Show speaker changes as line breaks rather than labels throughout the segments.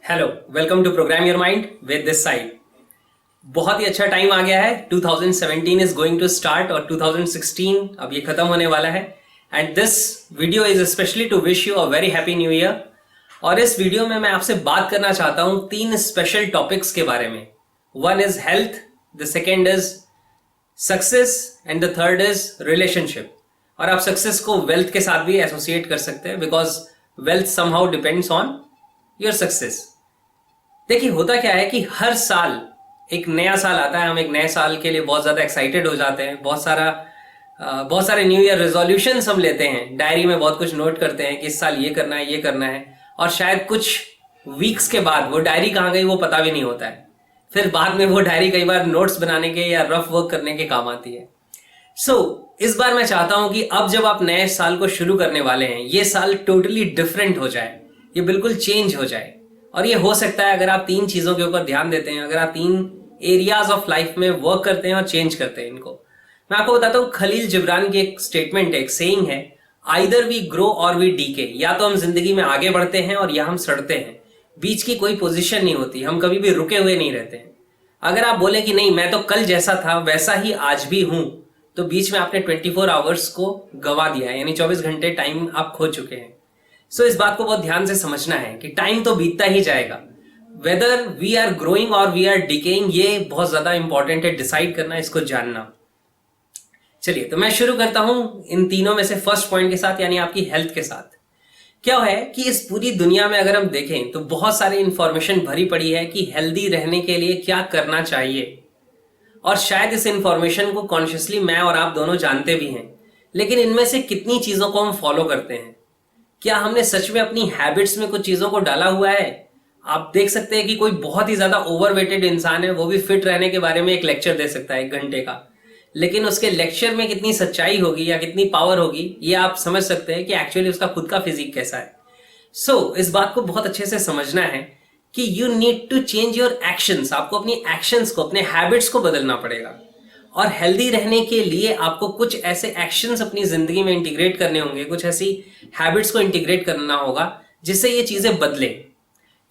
Hello, welcome to program your mind with this side. बहुत ही अच्छा टाइम आ गया है। 2017 इज गोइंग टू स्टार्ट और 2016 अब ये खत्म होने वाला है। And this video is specially to wish you a very happy new year. और इस वीडियो में मैं आपसे बात करना चाहता हूं तीन स्पेशल टॉपिक्स के बारे में। One is health, the second is success and the third is relationship. और आप सक्सेस को वेल्थ के साथ भी एसोसिएट कर सकते हैं because wealth somehow depends on your success. देखिए, होता क्या है कि हर साल एक नया साल आता है, हम एक नए साल के लिए बहुत ज्यादा एक्साइटेड हो जाते हैं। बहुत सारे न्यू ईयर रेजोल्यूशंस हम लेते हैं, डायरी में बहुत कुछ नोट करते हैं कि इस साल ये करना है, ये करना है। और शायद कुछ वीक्स के बाद वो डायरी कहाँ गई वो पता भी नहीं होता है। फिर बाद में वो डायरी कई बार नोट्स बनाने के या रफ वर्क करने के काम आती है। इस बार मैं चाहता हूं कि अब जब आप नए साल को शुरू करने वाले हैं, ये साल टोटली डिफरेंट हो जाए, ये बिल्कुल चेंज हो जाए। और ये हो सकता है अगर आप तीन चीजों के ऊपर ध्यान देते हैं, अगर आप तीन एरियाज ऑफ लाइफ में वर्क करते हैं और चेंज करते हैं इनको। मैं आपको बताता हूँ, खलील जिब्रान की एक स्टेटमेंट है, एक सेइंग है, आइदर वी ग्रो और वी डीके। या तो हम जिंदगी में आगे बढ़ते हैं और या हम सड़ते हैं। बीच की कोई पोजीशन नहीं होती, हम कभी भी रुके हुए नहीं रहते हैं। अगर आप बोले कि नहीं, मैं तो कल जैसा था वैसा ही आज भी हूं, तो बीच में आपने 24 आवर्स को गवा दिया है, यानी 24 घंटे टाइम आप खो चुके हैं। इस बात को बहुत ध्यान से समझना है कि टाइम तो बीतता ही जाएगा। वेदर वी आर ग्रोइंग और वी आर डिकेइंग, ये बहुत ज्यादा इंपॉर्टेंट है डिसाइड करना, इसको जानना। चलिए, तो मैं शुरू करता हूं इन तीनों में से फर्स्ट पॉइंट के साथ, यानी आपकी हेल्थ के साथ। क्या है कि इस पूरी दुनिया में अगर हम देखें तो बहुत सारी इंफॉर्मेशन भरी पड़ी है कि हेल्दी रहने के लिए क्या करना चाहिए। और शायद इस इंफॉर्मेशन को कॉन्शियसली मैं और आप दोनों जानते भी हैं, लेकिन इनमें से कितनी चीजों को हम फॉलो करते हैं? क्या हमने सच में अपनी हैबिट्स में कुछ चीजों को डाला हुआ है? आप देख सकते हैं कि कोई बहुत ही ज्यादा ओवरवेटेड इंसान है, वो भी फिट रहने के बारे में एक लेक्चर दे सकता है 1 घंटे का, लेकिन उसके लेक्चर में कितनी सच्चाई होगी या कितनी पावर होगी, ये आप समझ सकते हैं कि एक्चुअली उसका खुद का फिजिक कैसा है। इस बात को बहुत अच्छे से समझना है कि you need to change your actions. आपको अपनी एक्शंस को, अपने हैबिट्स को बदलना पड़ेगा। और हेल्दी रहने के लिए आपको कुछ ऐसे एक्शंस अपनी जिंदगी में इंटीग्रेट करने होंगे, कुछ ऐसी हैबिट्स को इंटीग्रेट करना होगा जिससे ये चीजें बदले।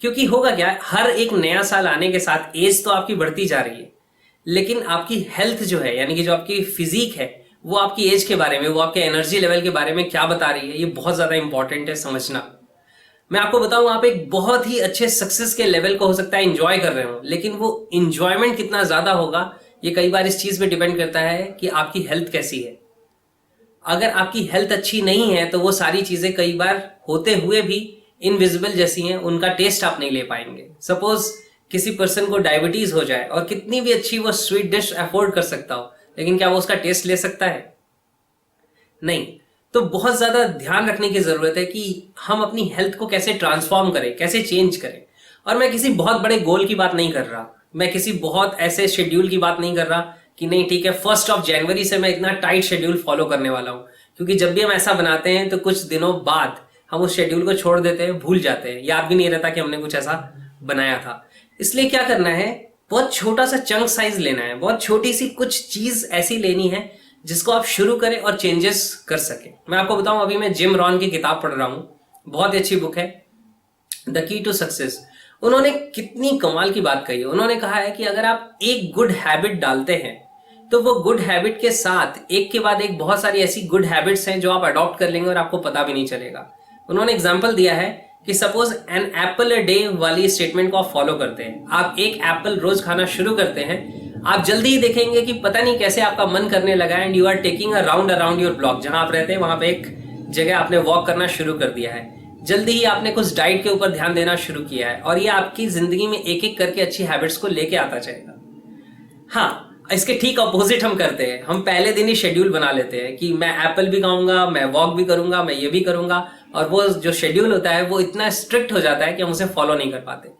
क्योंकि होगा क्या, हर एक नया साल आने के साथ एज तो आपकी बढ़ती जा रही है, लेकिन आपकी हेल्थ जो है, यानी कि जो आपकी फिजिक है, वो आपकी एज के बारे में, वो आपके एनर्जी लेवल के बारे में क्या बता रही है, ये बहुत ज्यादा इंपॉर्टेंट है समझना। मैं आपको बताऊं, आप एक बहुत ही अच्छे सक्सेस के लेवल को हो सकता है एंजॉय कर रहे हो, लेकिन वो इंजॉयमेंट कितना ज्यादा होगा ये कई बार इस चीज पे डिपेंड करता है कि आपकी हेल्थ कैसी है। अगर आपकी हेल्थ अच्छी नहीं है तो वो सारी चीजें कई बार होते हुए भी इनविजिबल जैसी हैं, उनका टेस्ट आप नहीं ले पाएंगे। सपोज किसी पर्सन को डायबिटीज हो जाए और कितनी भी अच्छी वो स्वीट डिश अफोर्ड कर सकता हो, लेकिन क्या वो उसका टेस्ट ले सकता है? नहीं। तो बहुत ज्यादा ध्यान रखने की जरूरत है कि हम अपनी हेल्थ को कैसे ट्रांसफॉर्म करें, कैसे चेंज करें। और मैं किसी बहुत बड़े गोल की बात नहीं कर रहा, मैं किसी बहुत ऐसे शेड्यूल की बात नहीं कर रहा कि नहीं ठीक है 1 जनवरी से मैं इतना टाइट शेड्यूल फॉलो करने वाला हूं। क्योंकि जब भी हम ऐसा बनाते हैं तो कुछ दिनों बाद हम उस शेड्यूल को छोड़ देते हैं, भूल जाते हैं, याद भी नहीं रहता कि हमने कुछ ऐसा बनाया था। इसलिए क्या करना है, बहुत छोटा सा चंक साइज लेना है, बहुत छोटी सी कुछ चीज ऐसी लेनी है जिसको आप शुरू करें और चेंजेस कर सके। मैं आपको बताऊं, अभी मैं जिम रॉन की किताब पढ़ रहा हूं, बहुत ही अच्छी बुक है, द की टू सक्सेस। उन्होंने कितनी कमाल की बात कही है। उन्होंने कहा है कि अगर आप एक गुड हैबिट डालते हैं तो वो गुड हैबिट के साथ एक के बाद एक बहुत सारी ऐसी गुड हैबिट्स हैं जो आप अडॉप्ट कर लेंगे और आपको पता भी नहीं चलेगा। उन्होंने एग्जांपल दिया है कि suppose an apple a day वाली स्टेटमेंट को आप फॉलो करते हैं, आप एक एप्पल रोज खाना शुरू करते हैं, आप जल्दी ही देखेंगे कि पता नहीं कैसे आपका मन करने लगा and you are taking a round around your block. जहां आप रहते हैं वहां पे एक जगह आपने वॉक करना शुरू कर दिया है, जल्दी ही आपने कुछ डाइट के ऊपर ध्यान देना शुरू किया है, और ये आपकी जिंदगी में एक एक करके अच्छी हैबिट्स को लेके आता जाएगा। हाँ, इसके ठीक अपोजिट हम करते हैं, हम पहले दिन ही शेड्यूल बना लेते हैं कि मैं एप्पल भी खाऊंगा, मैं वॉक भी करूंगा, मैं ये भी करूंगा, और वो जो शेड्यूल होता है वो इतना स्ट्रिक्ट हो जाता है कि हम उसे फॉलो नहीं कर पाते।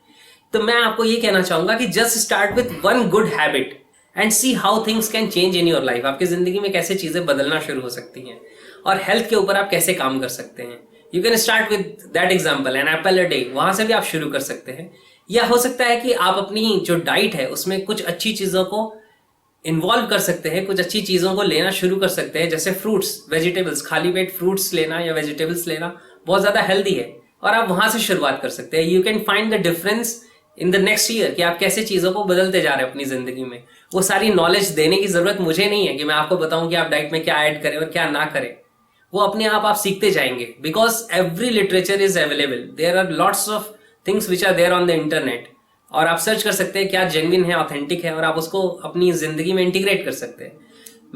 तो मैं आपको ये कहना चाहूंगा कि just start with 1 good habit and see how things can change in your life. आपकी जिंदगी में कैसे चीजें बदलना शुरू हो सकती हैं और हेल्थ के ऊपर आप कैसे काम कर सकते हैं। You can start with that example, an apple a day, वहां से भी आप शुरू कर सकते हैं। या हो सकता है कि आप अपनी जो डाइट है उसमें कुछ अच्छी चीजों को इन्वॉल्व कर सकते हैं, कुछ अच्छी चीजों को लेना शुरू कर सकते हैं, जैसे फ्रूट्स, वेजिटेबल्स। खाली पेट फ्रूट्स लेना या वेजिटेबल्स लेना बहुत ज्यादा हेल्दी है। और आप वहां से शुरुआत कर सकते हैं। You can find the difference in the next year कि आप कैसे चीजों को बदलते जा रहे हैं अपनी जिंदगी में। वो सारी नॉलेज देने की जरूरत मुझे नहीं है कि मैं आपको बताऊं कि आप डाइट में क्या ऐड करें और क्या ना करें। वो अपने आप सीखते जाएंगे, because every literature is available. There are lots of things which are there on the internet, और आप सर्च कर सकते हैं क्या जेन्युइन है, ऑथेंटिक है, और आप उसको अपनी जिंदगी में इंटीग्रेट कर सकते हैं।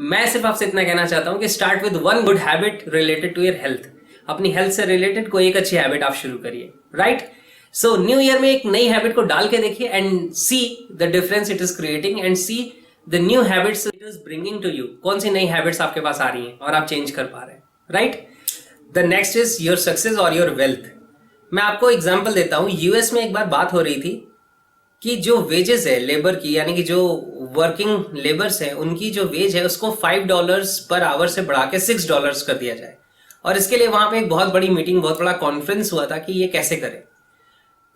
मैं सिर्फ आपसे इतना कहना चाहता हूं कि start with one good habit related to your health. अपनी हेल्थ से रिलेटेड कोई एक अच्छी हैबिट आप शुरू करिए, राइट। सो न्यू ईयर में एक नई हैबिट को डाल के देखिए and see the difference it is creating and see the new habits it is bringing to you. कौन सी नई हैबिट्स आपके पास आ रही हैं और आप चेंज कर पा रहे हैं, right. The next is your success और योर वेल्थ। मैं आपको एग्जांपल देता हूं। यूएस में एक बार बात हो रही थी कि जो वेजेस है लेबर की, यानी कि जो वर्किंग लेबर्स है उनकी जो वेज है उसको $5 पर आवर से बढ़ा के $6 कर दिया जाए। और इसके लिए वहां पे एक बहुत बड़ी मीटिंग, बहुत बड़ा कॉन्फ्रेंस हुआ था कि ये कैसे करें।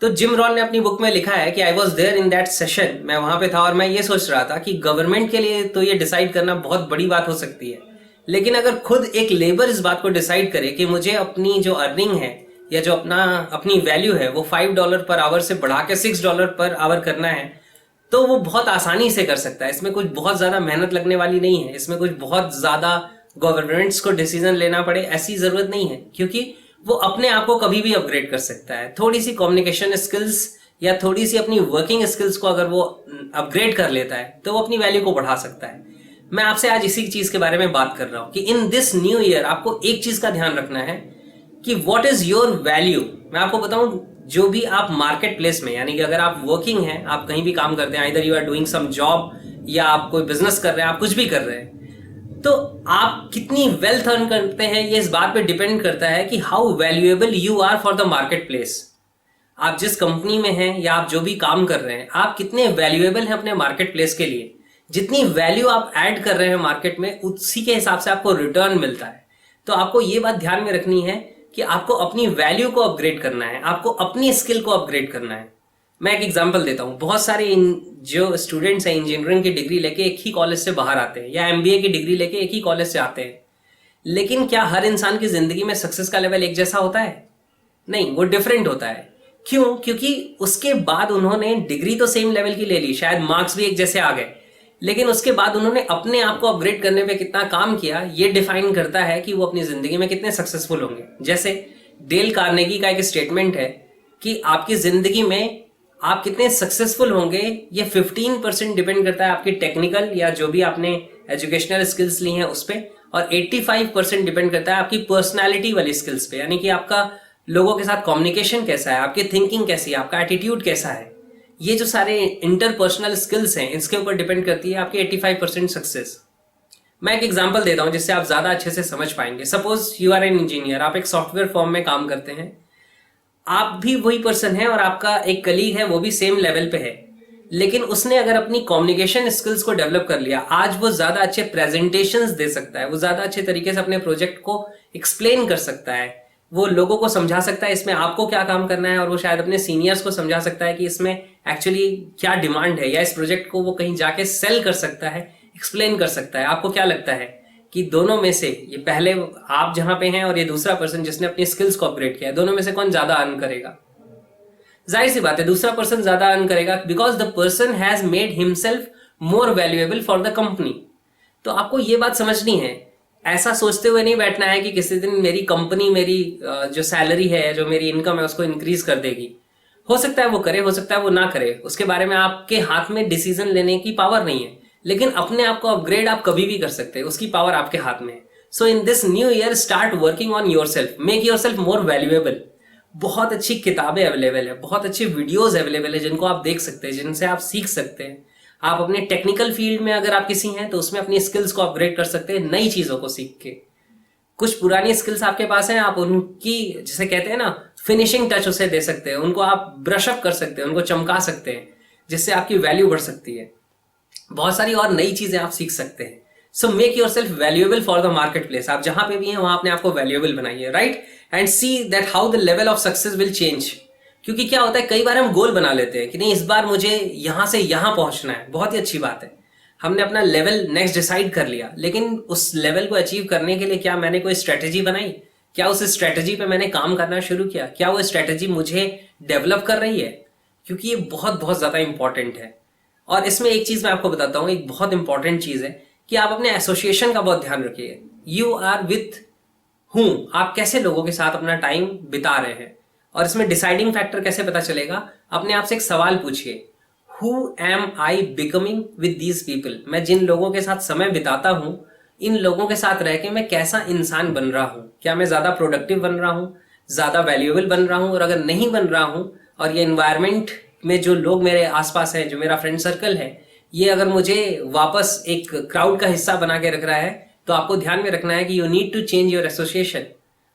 तो जिम रॉन ने अपनी बुक में लिखा है कि I was there in that session, मैं वहां पे था और मैं ये सोच रहा था कि गवर्नमेंट के लिए तो ये डिसाइड करना बहुत बड़ी बात हो सकती है, लेकिन अगर खुद एक लेबर इस बात को डिसाइड करे कि मुझे अपनी जो अर्निंग है या जो अपनी वैल्यू है वो $5 पर आवर से बढ़ा के $6 पर आवर करना है, तो वो बहुत आसानी से कर सकता है। इसमें कुछ बहुत ज्यादा मेहनत लगने वाली नहीं है, इसमें कुछ बहुत ज्यादा गवर्नमेंट्स को डिसीजन लेना पड़े ऐसी जरूरत नहीं है, क्योंकि वो अपने आप को कभी भी अपग्रेड कर सकता है। थोड़ी सी कम्युनिकेशन स्किल्स या थोड़ी सी अपनी वर्किंग स्किल्स को अगर वो अपग्रेड कर लेता है तो वो अपनी वैल्यू को बढ़ा सकता है। मैं आपसे आज इसी चीज के बारे में बात कर रहा हूं कि इन दिस न्यू ईयर आपको एक चीज का ध्यान रखना है कि व्हाट इज योर वैल्यू। मैं आपको बताऊं, जो भी आप मार्केट प्लेस में, यानी कि अगर आप वर्किंग हैं, आप कहीं भी काम करते हैं, either you are doing some job या आप कोई बिजनेस कर रहे हैं, आप कुछ भी कर रहे हैं, तो आप कितनी वेल्थ अर्न करते हैं ये इस बात पे डिपेंड करता है कि how valuable you are for the marketplace. आप जिस कंपनी में हैं या आप जो भी काम कर रहे हैं, आप कितने वैल्यूएबल हैं अपने मार्केट प्लेस के लिए। जितनी वैल्यू आप ऐड कर रहे हैं मार्केट में, उसी के हिसाब से आपको रिटर्न मिलता है। तो आपको ये बात ध्यान में रखनी है कि आपको अपनी वैल्यू को अपग्रेड करना है, आपको अपनी स्किल को अपग्रेड करना है। मैं एक एग्जांपल देता हूं। बहुत सारे जो स्टूडेंट्स हैं इंजीनियरिंग की डिग्री लेके एक ही कॉलेज से बाहर आते हैं, या एमबीए की डिग्री लेके एक ही कॉलेज से आते हैं, लेकिन क्या हर इंसान की जिंदगी में सक्सेस का लेवल एक जैसा होता है? नहीं, वो डिफरेंट होता है। क्यों? क्योंकि उसके बाद उन्होंने डिग्री तो सेम लेवल की ले ली, शायद मार्क्स भी एक जैसे आ गए, लेकिन उसके बाद उन्होंने अपने आप को अपग्रेड करने पे कितना काम किया, ये डिफाइन करता है कि वो अपनी जिंदगी में कितने सक्सेसफुल होंगे। जैसे डेल कार्नेगी का एक स्टेटमेंट है कि आपकी जिंदगी में आप कितने सक्सेसफुल होंगे ये 15% डिपेंड करता है आपकी टेक्निकल या जो भी आपने एजुकेशनल स्किल्स ली हैं उस पर, और 85% डिपेंड करता है आपकी पर्सनैलिटी वाली स्किल्स पे, यानी कि आपका लोगों के साथ कम्युनिकेशन कैसा है, आपकी थिंकिंग कैसी है, आपका एटीट्यूड कैसा है। ये जो सारे इंटरपर्सनल स्किल्स हैं इसके ऊपर डिपेंड करती है आपकी 85% सक्सेस। मैं एक एग्जांपल देता हूं जिससे आप ज्यादा अच्छे से समझ पाएंगे। Suppose you are an engineer, आप एक सॉफ्टवेयर फर्म में काम करते हैं, आप भी वही पर्सन है और आपका एक कलीग है वो भी सेम लेवल पे है, लेकिन उसने अगर अपनी कम्युनिकेशन स्किल्स को डेवलप कर लिया, आज वो ज्यादा अच्छे प्रेजेंटेशंस दे सकता है, वो ज्यादा अच्छे तरीके से अपने प्रोजेक्ट को एक्सप्लेन कर सकता है, वो लोगों को समझा सकता है इसमें आपको क्या काम करना है, और वो शायद अपने सीनियर्स को समझा सकता है कि इसमें एक्चुअली क्या डिमांड है, या इस प्रोजेक्ट को वो कहीं जाके सेल कर सकता है, एक्सप्लेन कर सकता है। आपको क्या लगता है कि दोनों में से, ये पहले आप जहां पे हैं और ये दूसरा पर्सन जिसने अपनी स्किल्स को अपग्रेड किया है, दोनों में से कौन ज्यादा अर्न करेगा? जाहिर सी बात है दूसरा पर्सन ज्यादा अर्न करेगा, because the person has made himself more valuable for the company. तो आपको ये बात समझनी है, ऐसा सोचते हुए नहीं बैठना है कि किसी दिन मेरी कंपनी मेरी जो सैलरी है, जो मेरी इनकम है उसको इंक्रीज कर देगी। हो सकता है वो करे, हो सकता है वो ना करे, उसके बारे में आपके हाथ में डिसीजन लेने की पावर नहीं है, लेकिन अपने आप को अपग्रेड आप कभी भी कर सकते हैं, उसकी पावर आपके हाथ में है। So in this new year start working on yourself, make yourself more valuable. बहुत अच्छी किताबें अवेलेबल है, बहुत अच्छे वीडियोस अवेलेबल है जिनको आप देख सकते हैं, जिनसे आप सीख सकते हैं। आप अपने टेक्निकल फील्ड में अगर आप किसी हैं तो उसमें अपनी स्किल्स को अपग्रेड कर सकते हैं नई चीजों को सीख के। कुछ पुरानी स्किल्स आपके पास हैं, आप उनकी जिसे कहते हैं ना फिनिशिंग टच उसे दे सकते हैं, उनको आप ब्रश अप कर सकते हैं, उनको चमका सकते हैं, जिससे आपकी वैल्यू बढ़ सकती है। बहुत सारी और नई चीजें आप सीख सकते हैं। So make your self valuable for the marketplace. आप जहां पे भी हैं वहां अपने आप को वैल्यूएबल बनाइए, right, and see that how the level of success will change. क्योंकि क्या होता है, कई बार हम गोल बना लेते हैं कि नहीं इस बार मुझे यहां से यहां पहुंचना है, बहुत ही अच्छी बात है, हमने अपना लेवल नेक्स्ट डिसाइड कर लिया, लेकिन उस लेवल को अचीव करने के लिए क्या मैंने कोई स्ट्रेटेजी बनाई, क्या उस स्ट्रेटजी पे मैंने काम करना शुरू किया? क्या वो स्ट्रेटजी मुझे डेवलप कर रही है? क्योंकि ये बहुत बहुत ज़्यादा इंपॉर्टेंट है। और इसमें एक चीज़ मैं आपको बताता हूँ, एक बहुत इंपॉर्टेंट चीज़ है कि आप अपने एसोसिएशन का बहुत ध्यान रखिए। यू आर विथ हूँ, आप कैसे लोगों के साथ अपना टाइम बिता रहे हैं। और इसमें डिसाइडिंग फैक्टर कैसे पता चलेगा? अपने आप से एक सवाल पूछिए, who am I becoming with these people? मैं जिन लोगों के साथ समय बिताता हूं, इन लोगों के साथ रह के मैं कैसा इंसान बन रहा हूं? क्या मैं ज्यादा प्रोडक्टिव बन रहा हूं, ज्यादा वैल्यूएबल बन रहा हूं? और अगर नहीं बन रहा हूं और ये एनवायरमेंट में जो लोग मेरे आसपास हैं, जो मेरा फ्रेंड सर्कल है, ये अगर मुझे वापस एक क्राउड का हिस्सा बना के रख रहा है, तो आपको ध्यान में रखना है कि you need to change your association.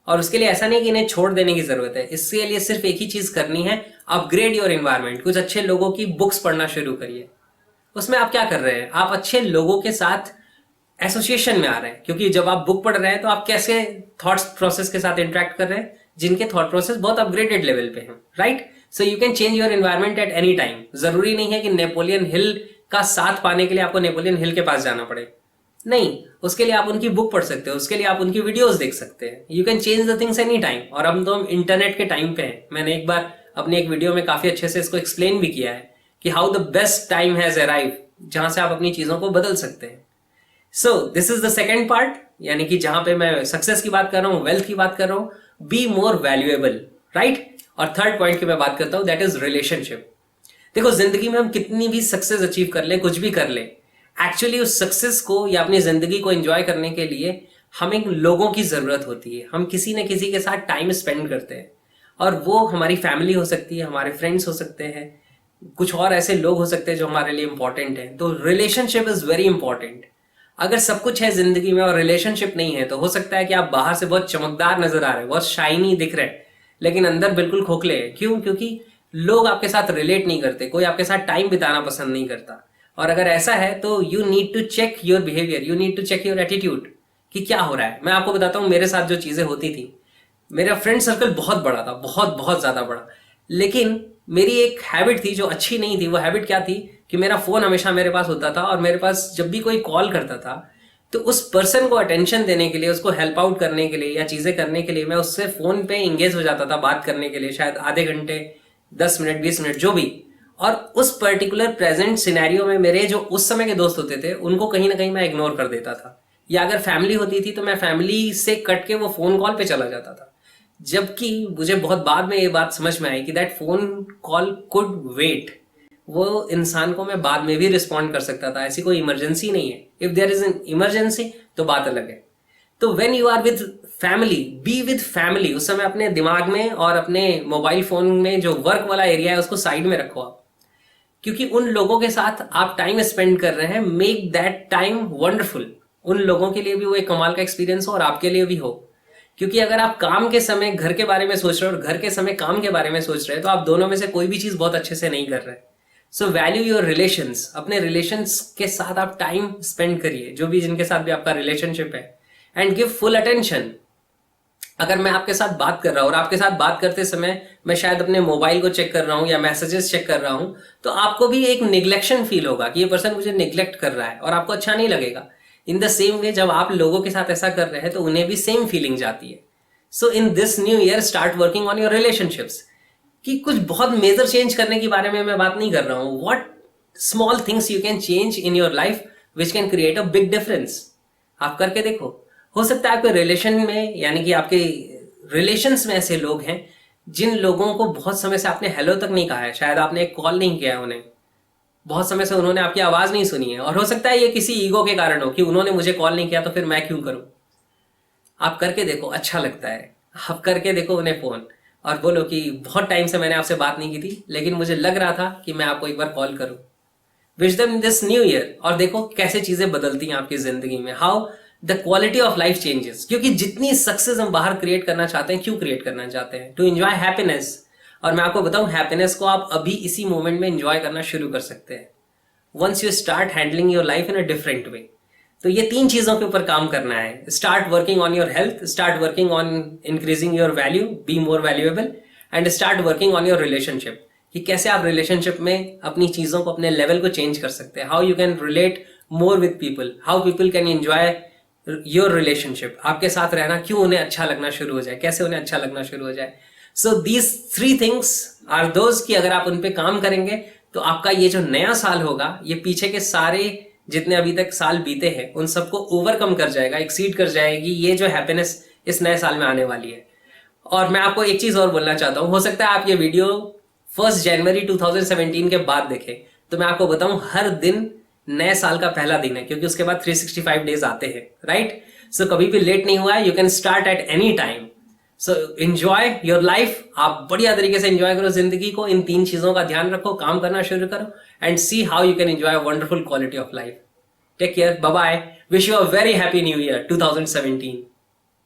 और उसके लिए ऐसा नहीं कि इन्हें छोड़ देने की जरूरत है, इसके लिए सिर्फ एक ही चीज करनी है, अपग्रेड योर एनवायरनमेंट। कुछ अच्छे लोगों की बुक्स पढ़ना शुरू करिए। उसमें आप क्या कर रहे हैं? आप अच्छे लोगों के साथ एसोसिएशन में आ रहे हैं, क्योंकि जब आप बुक पढ़ रहे हैं तो आप कैसे थॉट्स प्रोसेस के साथ इंटरेक्ट कर रहे हैं, जिनके थॉट प्रोसेस बहुत अपग्रेडेड लेवल पे हैं, right? So you can change your environment at any time. जरूरी नहीं है कि नेपोलियन हिल का साथ पाने के लिए आपको नेपोलियन हिल के पास जाना पड़े, नहीं। उसके लिए आप उनकी बुक पढ़ सकते हो, उसके लिए आप उनकी वीडियोस देख सकते हैं। You can change the things any time. और हम तो इंटरनेट के टाइम पे हैं। मैंने एक बार अपने एक वीडियो में काफी अच्छे से इसको एक्सप्लेन भी किया है कि how the best time has arrive, जहां से आप अपनी चीजों को बदल सकते हैं। So this is the second part, यानी कि जहां पे मैं सक्सेस की बात कर रहा हूं, वेल्थ की बात कर रहा हूं, बी मोर वैल्यूएबल, राइट? और थर्ड पॉइंट की मैं बात करता हूं, दैट इज रिलेशनशिप। देखो, जिंदगी में हम कितनी भी सक्सेस अचीव कर ले, कुछ भी कर ले, एक्चुअली उस सक्सेस को या अपनी जिंदगी को एंजॉय करने के लिए हमें लोगों की जरूरत होती है। हम किसी न किसी के साथ टाइम स्पेंड करते हैं, और वो हमारी फैमिली हो सकती है, हमारे फ्रेंड्स हो सकते हैं, कुछ और ऐसे लोग हो सकते हैं जो हमारे लिए इंपॉर्टेंट हैं। तो रिलेशनशिप इज वेरी इंपॉर्टेंट। अगर सब कुछ है जिंदगी में और रिलेशनशिप नहीं है, तो हो सकता है कि आप बाहर से बहुत चमकदार नजर आ रहे हैं, बहुत शाइनी दिख रहे हैं, लेकिन अंदर बिल्कुल खोखले हैं। क्यों? क्योंकि लोग आपके साथ रिलेट नहीं करते, कोई आपके साथ टाइम बिताना पसंद नहीं करता। और अगर ऐसा है तो you need to check your behaviour, you need to check your attitude कि क्या हो रहा है। मैं आपको बताता हूँ, मेरे साथ जो चीजें होती थी, मेरा फ्रेंड सर्कल बहुत बड़ा था, बहुत बहुत ज्यादा बड़ा, लेकिन मेरी एक हैबिट थी जो अच्छी नहीं थी। वो हैबिट क्या थी कि मेरा फोन हमेशा मेरे पास होता था, और मेरे पास जब भी कोई कॉल करता था तो उस पर्सन को अटेंशन देने के लिए, उसको हेल्प आउट करने के लिए या चीजें करने के लिए मैं उससे फोन पे इंगेज हो जाता था, बात करने के लिए, शायद आधे घंटे, 10 मिनट, 20 मिनट, जो भी। और उस पर्टिकुलर प्रेजेंट सिनेरियो में मेरे जो उस समय के दोस्त होते थे, उनको कहीं ना कहीं मैं इग्नोर कर देता था। या अगर फैमिली होती थी तो मैं फैमिली से कट के वो फोन कॉल पे चला जाता था। जबकि मुझे बहुत बाद में ये बात समझ में आई कि that phone call could wait. वो इंसान को मैं बाद में भी रिस्पॉन्ड कर सकता था, ऐसी कोई इमरजेंसी नहीं है। If there is an emergency तो बात अलग है। तो when you are with family, be with family. उस समय अपने दिमाग में और अपने मोबाइल फोन में जो वर्क वाला एरिया है उसको साइड में रखो आप, क्योंकि उन लोगों के साथ आप टाइम स्पेंड कर रहे हैं। Make that time wonderful. उन लोगों के लिए भी वो एक कमाल का एक्सपीरियंस हो और आपके लिए भी हो। क्योंकि अगर आप काम के समय घर के बारे में सोच रहे हो और घर के समय काम के बारे में सोच रहे हैं, तो आप दोनों में से कोई भी चीज बहुत अच्छे से नहीं कर रहे। So value your relations. अपने रिलेशंस के साथ आप टाइम स्पेंड करिए, जो भी जिनके साथ भी आपका रिलेशनशिप है, एंड गिव फुल अटेंशन। अगर मैं आपके साथ बात कर रहा हूं और आपके साथ बात करते समय मैं शायद अपने मोबाइल को चेक कर रहा हूं या मैसेजेस चेक कर रहा हूं, तो आपको भी एक निग्लेक्शन फील होगा कि ये पर्सन मुझे निग्लेक्ट कर रहा है, और आपको अच्छा नहीं लगेगा। इन द सेम वे, जब आप लोगों के साथ ऐसा कर रहे हैं तो उन्हें भी सेम फीलिंग जाती है। So in this new year start working on your relationships. कि कुछ बहुत मेजर चेंज करने के बारे में मैं बात नहीं कर रहा हूं। What small things you can change in your life which can create a big difference. आप करके देखो। हो सकता है आपके रिलेशन में, यानी कि आपके रिलेशंस में ऐसे लोग हैं जिन लोगों को बहुत समय से आपने हेलो तक नहीं कहा है, शायद आपने एक कॉल नहीं किया है उन्हें, बहुत समय से उन्होंने आपकी आवाज नहीं सुनी है, और हो सकता है ये किसी ईगो के कारण हो कि उन्होंने मुझे कॉल नहीं किया तो फिर मैं क्यों करूं। आप करके देखो, अच्छा लगता है। आप करके देखो उन्हें फोन और बोलो कि बहुत टाइम से मैंने आपसे बात नहीं की थी, लेकिन मुझे लग रहा था कि मैं आपको एक बार कॉल करूं। Wish them this new year. और देखो कैसे चीजें बदलती हैं आपकी जिंदगी में, how the quality of life changes. क्योंकि जितनी सक्सेस हम बाहर क्रिएट करना चाहते हैं, क्यों क्रिएट करना चाहते हैं? To enjoy happiness. और मैं आपको बताऊं, हैप्पीनेस को आप अभी इसी मोमेंट में एंजॉय करना शुरू कर सकते हैं, once you start handling your life in a different way. तो ये 3 चीजों के ऊपर काम करना है। Start working on your health, start working on increasing your value, be more valuable, and start working on your relationship. कि कैसे आप रिलेशनशिप में अपनी चीजों को, अपने लेवल को चेंज कर सकते हैं। How you can relate more with people, how people can enjoy your relationship, आपके साथ रहना क्यों उन्हें अच्छा लगना शुरू हो जाए, कैसे उन्हें अच्छा लगना शुरू हो जाए. So these 3 things are those कि अगर आप उन पे काम करेंगे तो आपका ये जो नया साल होगा, ये पीछे के सारे जितने अभी तक साल बीते हैं उन सबको ओवरकम कर जाएगा, एक्सीड कर जाएगी. ये जो हैप्पीनेस इस नए साल में आने वाली है. और मैं आपको एक चीज और बोलना चाहता हूं, हो सकता है आप ये वीडियो 1 जनवरी 2017 के बाद देखें, तो मैं आपको बताऊं हर दिन नए साल का पहला दिन है, क्योंकि उसके बाद 365 डेज आते हैं, राइट. सो कभी भी लेट नहीं हुआ है, you can start at any time. So enjoy your life. आप बढ़िया तरीके से एंजॉय करो जिंदगी को. इन 3 चीजों का ध्यान रखो, काम करना शुरू करो and see how you can enjoy a wonderful quality of life. Take care, bye bye. Wish you a very happy new year 2017.